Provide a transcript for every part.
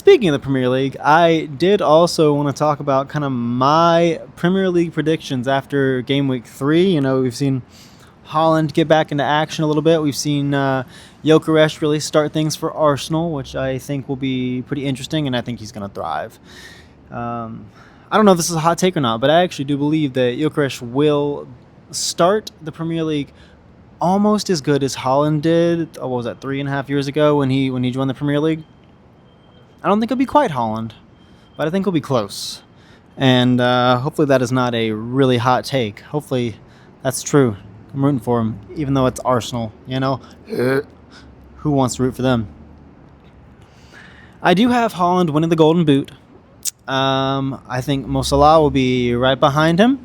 Speaking of the Premier League, I did also want to talk about kind of my Premier League predictions after game week 3. We've seen Haaland get back into action a little bit. We've seen Gyökeres really start things for Arsenal, which I think will be pretty interesting, and I think he's going to thrive. I don't know if this is a hot take or not, but I actually do believe that Gyökeres will start the Premier League almost as good as Haaland did. What was that, 3.5 years ago when he joined the Premier League? I don't think it'll be quite Haaland, but I think it'll be close. And hopefully that is not a really hot take. Hopefully that's true. I'm rooting for him, even though it's Arsenal, Who wants to root for them? I do have Haaland winning the Golden Boot. I think Mo Salah will be right behind him.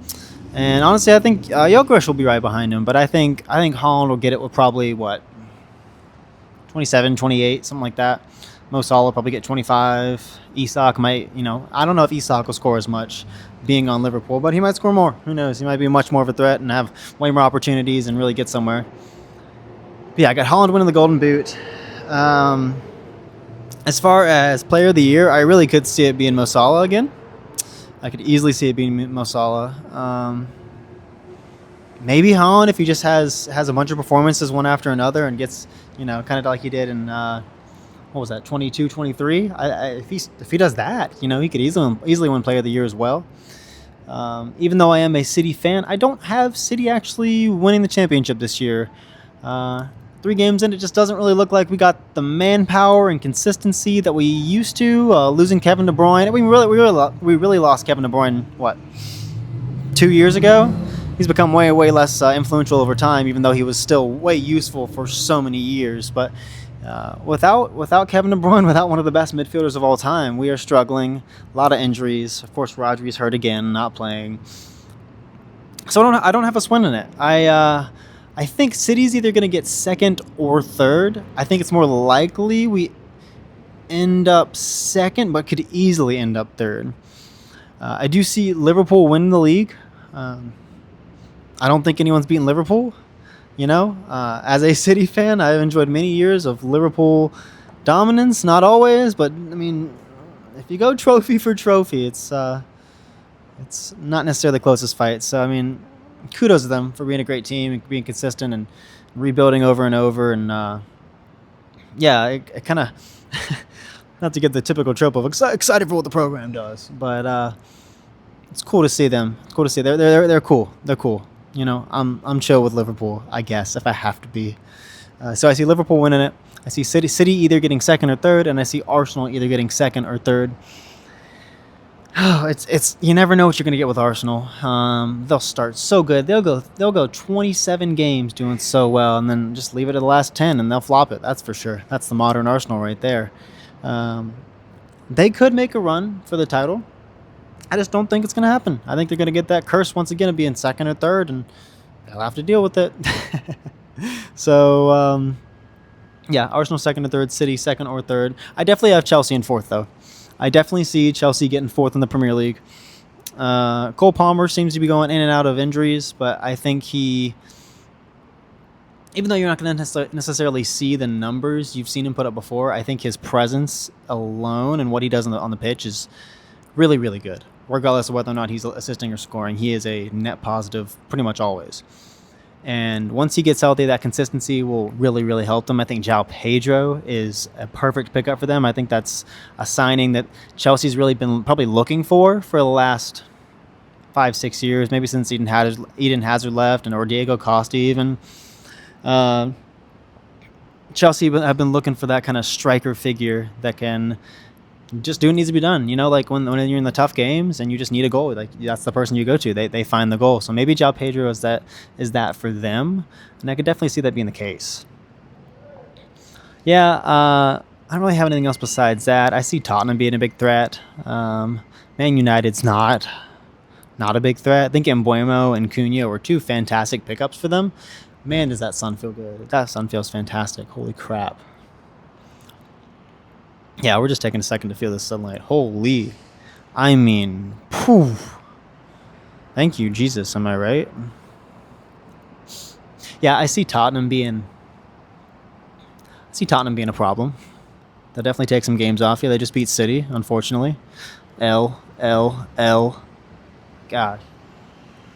And honestly, I think Gyökeres will be right behind him. But I think Haaland will get it with probably, 27, 28, something like that. Mo Salah will probably get 25. Isak might, I don't know if Isak will score as much being on Liverpool, but he might score more. Who knows? He might be much more of a threat and have way more opportunities and really get somewhere. But yeah, I got Haaland winning the Golden Boot. As far as Player of the Year, I really could see it being Mo Salah again. I could easily see it being Mo Salah. Maybe Haaland if he just has a bunch of performances one after another and gets, kind of like he did in... what was that, 22, 23? If he does that, he could easily win Player of the Year as well. Even though I am a City fan, I don't have City actually winning the championship this year. 3 games in, it just doesn't really look like we got the manpower and consistency that we used to. Losing Kevin De Bruyne, we really lost Kevin De Bruyne. 2 years ago? He's become way less influential over time, even though he was still way useful for so many years. But without Kevin De Bruyne, without one of the best midfielders of all time, we are struggling. A lot of injuries. Of course, Rodri's hurt again, not playing. So I don't have us winning it. I think City's either going to get second or third. I think it's more likely we end up second, but could easily end up third. I do see Liverpool winning the league. I don't think anyone's beaten Liverpool. As a City fan, I've enjoyed many years of Liverpool dominance. Not always, but if you go trophy for trophy, it's not necessarily the closest fight. So kudos to them for being a great team and being consistent and rebuilding over and over. And it kind of not to get the typical trope of excited for what the program does, but it's cool to see them. It's cool to see they're cool. They're cool. I'm chill with Liverpool, I guess, if I have to be. So I see Liverpool winning it. I see City either getting second or third, and I see Arsenal either getting second or third. It's you never know what you're gonna get with Arsenal. They'll start so good. They'll go 27 games doing so well, and then just leave it at the last 10, and they'll flop it. That's for sure. That's the modern Arsenal right there. They could make a run for the title. I just don't think it's going to happen. I think they're going to get that curse once again of being second or third, and they'll have to deal with it. So, Arsenal second or third, City second or third. I definitely have Chelsea in fourth, though. I definitely see Chelsea getting fourth in the Premier League. Cole Palmer seems to be going in and out of injuries, but I think even though you're not going to necessarily see the numbers you've seen him put up before, I think his presence alone and what he does on the pitch is really, really good. Regardless of whether or not he's assisting or scoring, he is a net positive pretty much always. And once he gets healthy, that consistency will really, really help them. I think João Pedro is a perfect pickup for them. I think that's a signing that Chelsea's really been probably looking for the last 5-6 years, maybe since Eden Hazard left or Diego Costa even. Chelsea have been looking for that kind of striker figure that can just do what needs to be done. Like when you're in the tough games and you just need a goal, like that's the person you go to. They find the goal. So maybe João Pedro is that for them, and I could definitely see that being the case. I don't really have anything else besides that. I see Tottenham being a big threat. Man United's not a big threat. I think Mbeumo and Cunha were 2 fantastic pickups for them. Man, does that sun feel good. That sun feels fantastic. Holy crap. Yeah, we're just taking a second to feel the sunlight. Holy. Poof. Thank you, Jesus. Am I right? Yeah, I see Tottenham being a problem. They'll definitely take some games off you. They just beat City, unfortunately. L. God,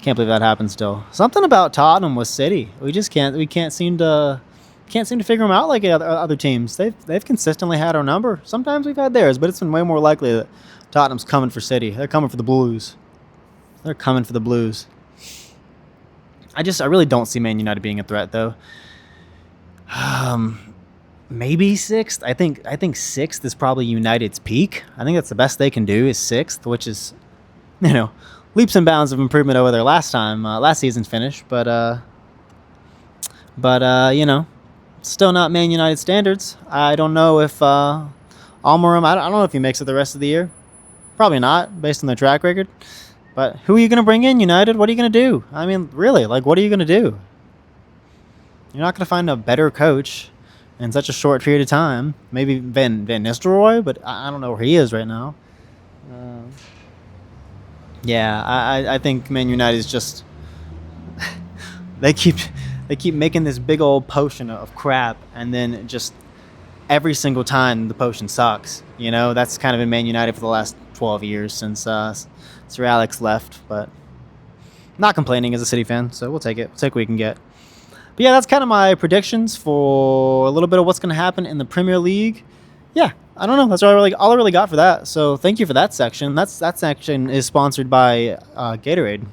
can't believe that happened still. Something about Tottenham with City. We just can't seem to figure them out like other teams. They've consistently had our number. Sometimes we've had theirs, but it's been way more likely that Tottenham's coming for City. They're coming for the Blues. They're coming for the Blues. I really don't see Man United being a threat though. Maybe sixth. I think sixth is probably United's peak. I think that's the best they can do is sixth, which is, leaps and bounds of improvement over their last season's finish. But still not Man United standards. I don't know if Almiron. I don't know if he makes it the rest of the year. Probably not, based on their track record. But who are you going to bring in, United? What are you going to do? I mean, really, what are you going to do? You're not going to find a better coach in such a short period of time. Maybe Van Nistelrooy, but I don't know where he is right now. I think Man United is just they keep making this big old potion of crap, and then just every single time the potion sucks. That's kind of been Man United for the last 12 years since Sir Alex left. But not complaining as a City fan, so we'll take it. We'll take what we can get. But yeah, that's kind of my predictions for a little bit of what's going to happen in the Premier League. Yeah, I don't know. That's all I really got for that. So thank you for that section. That section is sponsored by Gatorade.